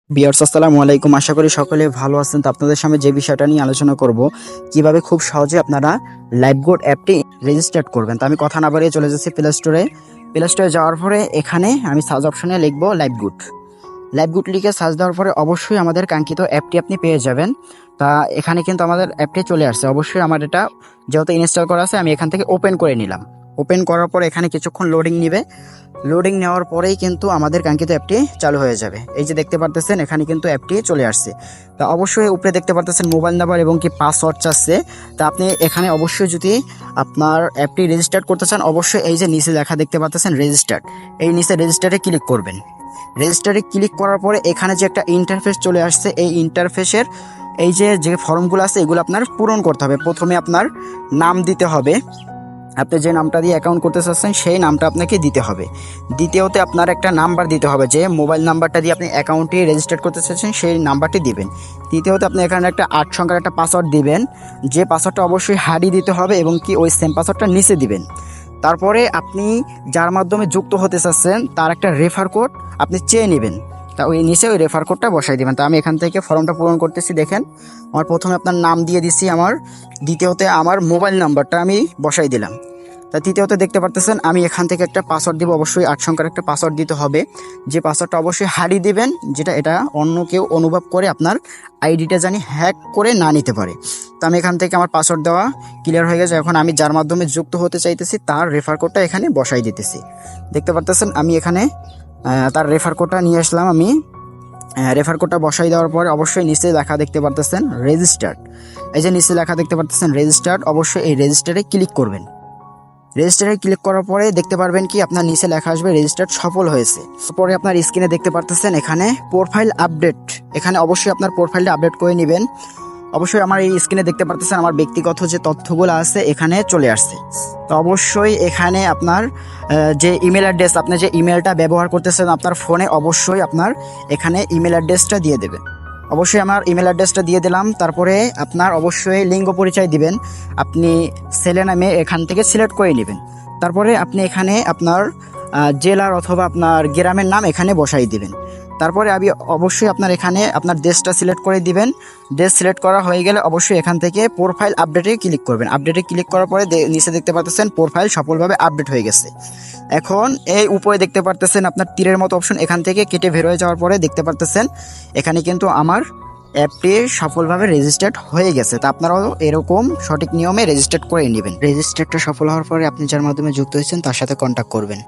Viewers আসসালামু আলাইকুম। আশা করি সকলে ভালো আছেন। তো আপনাদের সামনে যে বিষয়টা নিয়ে আলোচনা করব, কিভাবে খুব সহজে আপনারা লাইফগুড অ্যাপটি রেজিস্টার করবেন। তো আমি কথা না বাড়িয়ে চলে যাচ্ছি প্লে স্টোরে। প্লে স্টোরে যাওয়ার পরে এখানে আমি সার্চ অপশনে লিখব লাইফগুড। লাইফগুড লিখে সার্চ দেওয়ার পরে অবশ্যই আমাদের কাঙ্ক্ষিত অ্যাপটি আপনি পেয়ে যাবেন। তা এখানে কিন্তু আমাদের অ্যাপটি চলে আসছে। অবশ্যই আমার এটা যেহেতু ইনস্টল করা আছে, আমি এখান থেকে ওপেন করে নিলাম। ওপেন করার পর এখানে কিছুক্ষণ লোডিং নেবে। লোডিং নেওয়ার পরেই কিন্তু আমাদের কাঙ্ক্ষিত অ্যাপটি চালু হয়ে যাবে। এই যে দেখতে পারতেছেন এখানে কিন্তু অ্যাপটি চলে আসছে। তা অবশ্যই উপরে দেখতে পারতেছেন মোবাইল নাম্বার এবং কি পাসওয়ার্ড চাচ্ছে। তা আপনি এখানে অবশ্যই যদি আপনার অ্যাপটি রেজিস্টার করতে চান, অবশ্যই এই যে নিচে লেখা দেখতে পাচ্ছেন রেজিস্টার, এই নিচে রেজিস্টারে ক্লিক করবেন। রেজিস্টারে ক্লিক করার পরে এখানে যে একটা ইন্টারফেস চলে আসছে, এই ইন্টারফেসের এই যে ফর্মগুলো আছে এগুলো আপনার পূরণ করতে হবে। প্রথমে আপনার নাম দিতে হবে, আপনি যে নামটা দিয়ে অ্যাকাউন্ট করতে চাচ্ছেন সেই নামটা আপনাকে দিতে হবে। দ্বিতীয়তে আপনার একটা নাম্বার দিতে হবে, যে মোবাইল নাম্বারটা দিয়ে আপনি অ্যাকাউন্টটি রেজিস্টার করতে চাচ্ছেন সেই নাম্বারটি দিবেন। তৃতীয়ত আপনি এখানে একটা 8 সংখ্যার একটা পাসওয়ার্ড দিবেন, যে পাসওয়ার্ডটা অবশ্যই হার্ডই দিতে হবে এবং কি ওই সেম পাসওয়ার্ডটা নিচে দিবেন। তারপরে আপনি যার মাধ্যমে যুক্ত হতে চাচ্ছেন তার একটা রেফার কোড আপনি চেয়ে নেবেন। তা ওই নিচে ওই রেফার কোডটা বসাই দেবেন। তা আমি এখান থেকে ফর্মটা পূরণ করতেছি। দেখেন আমার প্রথমে আপনার নাম দিয়ে দিছি আমার, দ্বিতীয়তে আমার মোবাইল নাম্বারটা আমি বসাই দিলাম। তা তৃতীয়ত দেখতে পারতেছেন আমি এখান থেকে একটা পাসওয়ার্ড দিব, অবশ্যই 8 সংখ্যার একটা পাসওয়ার্ড দিতে হবে, যে পাসওয়ার্ডটা অবশ্যই হারিয়ে দিবেন, যেটা এটা অন্য কেউ অনুভব করে আপনার আইডিটা জানি হ্যাক করে না নিতে পারে। তো আমি এখান থেকে আমার পাসওয়ার্ড দেওয়া ক্লিয়ার হয়ে গেছে। এখন আমি যার মাধ্যমে যুক্ত হতে চাইতেছি তার রেফার কোডটা এখানে বসাই দিতেছি। দেখতে পারতেছেন আমি এখানে তার রেফার কোডটা নিয়ে আসলাম। আমি রেফার কোডটা বসাই দেওয়ার পরে অবশ্যই নিচে লেখা দেখতে পারতেছেন রেজিস্টার্ড, এই যে নিচে লেখা দেখতে পারতেছেন রেজিস্টার্ড, অবশ্যই এই রেজিস্টারে ক্লিক করবেন। রেজিস্টারে ক্লিক করার পরে দেখতে পারবেন কি আপনার নিচে লেখা আসবে রেজিস্টার্ড সফল হয়েছে। পরে আপনার স্ক্রিনে দেখতে পারতেছেন এখানে প্রোফাইল আপডেট, এখানে অবশ্যই আপনার প্রোফাইলটা আপডেট করে নেবেন। অবশ্যই আমার এই স্ক্রিনে দেখতে পারতেছেন আমার ব্যক্তিগত যে তথ্যগুলো আছে এখানে চলে আসছে। তো অবশ্যই এখানে আপনার যে ইমেল অ্যাড্রেস, আপনি যে ইমেলটা ব্যবহার করতেছেন আপনার ফোনে, অবশ্যই আপনার এখানে ইমেল অ্যাড্রেসটা দিয়ে দেবেন। অবশ্যই আমার ইমেল অ্যাড্রেসটা দিয়ে দিলাম। তারপরে আপনার অবশ্যই লিঙ্গ পরিচয় দিবেন, আপনি ছেলে নামে এখান থেকে সিলেক্ট করে নেবেন। তারপরে আপনি এখানে আপনার জেলার অথবা আপনার গ্রামের নাম এখানে বসাই দিবেন। তারপরে আমি অবশ্যই আপনার এখানে আপনার দেশটা সিলেক্ট করে দিবেন। দেশ সিলেক্ট করা হয়ে গেলে অবশ্যই এখান থেকে প্রোফাইল আপডেটে ক্লিক করবেন। আপডেটে ক্লিক করার পরে নিচে দেখতে পাচ্ছেন প্রোফাইল সফলভাবে আপডেট হয়ে গেছে। এখন এই উপরে দেখতে পারতেছেন আপনার তীরের মতো অপশন, এখান থেকে কেটে বের হয়ে যাওয়ার পরে দেখতে পারতেছেন এখানে কিন্তু আমার অ্যাপটি সফলভাবে রেজিস্টার্ড হয়ে গেছে। তা আপনারাও এরকম সঠিক নিয়মে রেজিস্টার্ড করে নেবেন। রেজিস্টারটা সফল হওয়ার পরে আপনি যার মাধ্যমে যুক্ত হয়েছেন তার সাথে কন্ট্যাক্ট করবেন।